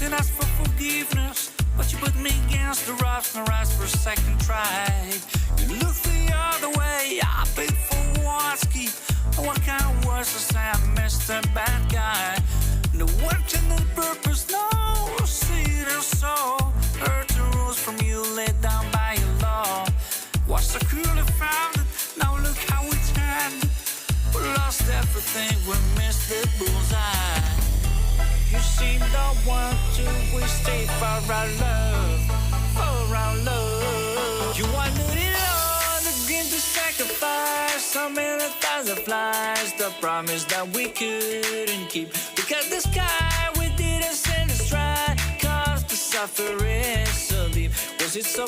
Then ask for forgiveness, but you put me against the rocks and asked for a second try. You look the other way, I paid for whiskey. What kind of words to say I'm Mr. Bad Guy? No work and no purpose, no seed or soul. Heard the rules from you laid down by your law. Was so cruelly founded, now look how it's ended. We lost everything, we missed the bullseye. You seem the one to waste it for our love, for our love. You wanted it all, again to sacrifice so many thousand flies. The promise that we couldn't keep, because the sky we didn't send us dry. Cause the suffering so deep, was it so